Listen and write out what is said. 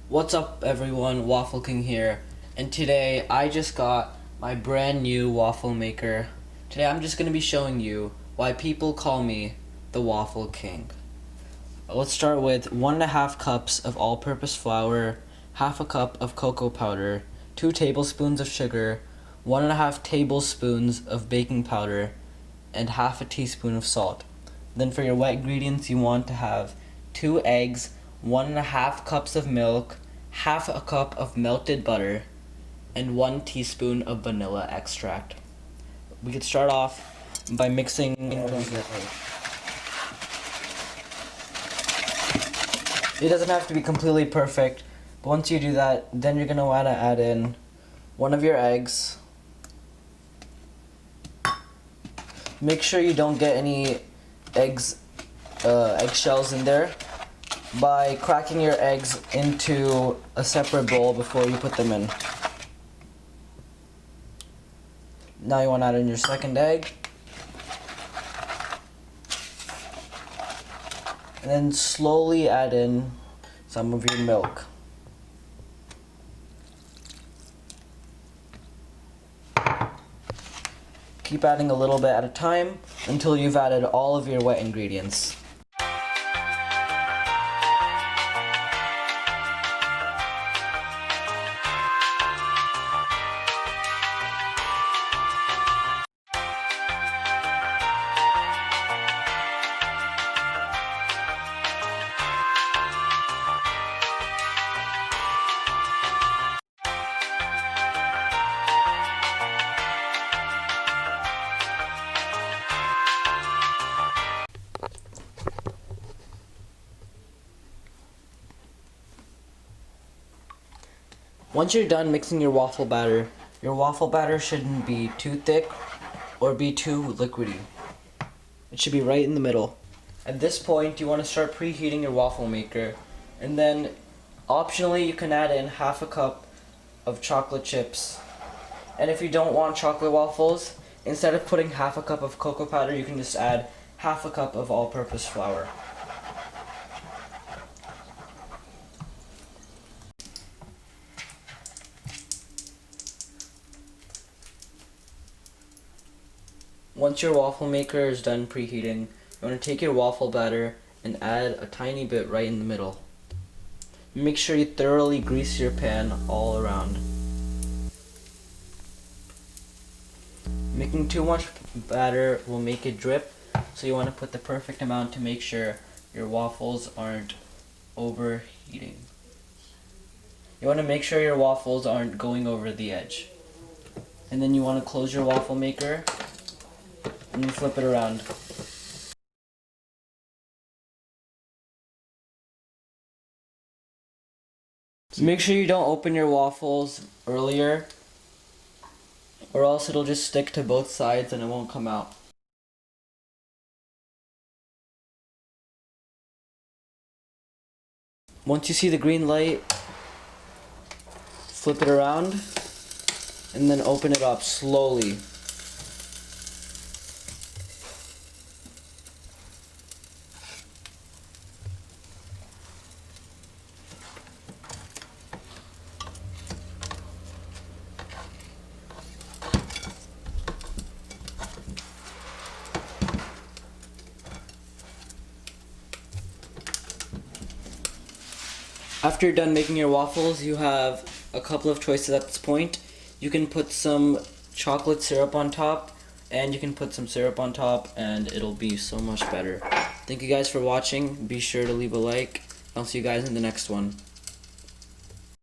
What's up everyone, Waffle King here, and today I just got my brand new waffle maker. Today I'm just going to be showing you why people call me the Waffle King. Let's start with 1.5 cups of all-purpose flour, half a cup of cocoa powder, 2 tablespoons of sugar, 1.5 tablespoons of baking powder, and half a teaspoon of salt. Then for your wet ingredients, you want to have 2 eggs, 1.5 cups of milk, half a cup of melted butter, and 1 teaspoon of vanilla extract. We could start off by mixing. It doesn't have to be completely perfect, but once you do that, then you're going to want to add in one of your eggs. Make sure you don't get any eggshells in there by cracking your eggs into a separate bowl before you put them in. Now you want to add in your second egg. And then slowly add in some of your milk. Keep adding a little bit at a time until you've added all of your wet ingredients. Once you're done mixing your waffle batter shouldn't be too thick or be too liquidy. It should be right in the middle. At this point, you want to start preheating your waffle maker, and then optionally you can add in half a cup of chocolate chips. And if you don't want chocolate waffles, instead of putting half a cup of cocoa powder, you can just add half a cup of all-purpose flour. Once your waffle maker is done preheating, you want to take your waffle batter and add a tiny bit right in the middle. Make sure you thoroughly grease your pan all around. Making too much batter will make it drip, so you want to put the perfect amount to make sure your waffles aren't overheating. You want to make sure your waffles aren't going over the edge. And then you want to close your waffle maker and you flip it around. Make sure you don't open your waffles earlier, or else it'll just stick to both sides and it won't come out. Once you see the green light, flip it around and then open it up slowly. After you're done making your waffles, you have a couple of choices at this point. You can put some chocolate syrup on top, and you can put some syrup on top, and it'll be so much better. Thank you guys for watching. Be sure to leave a like. I'll see you guys in the next one.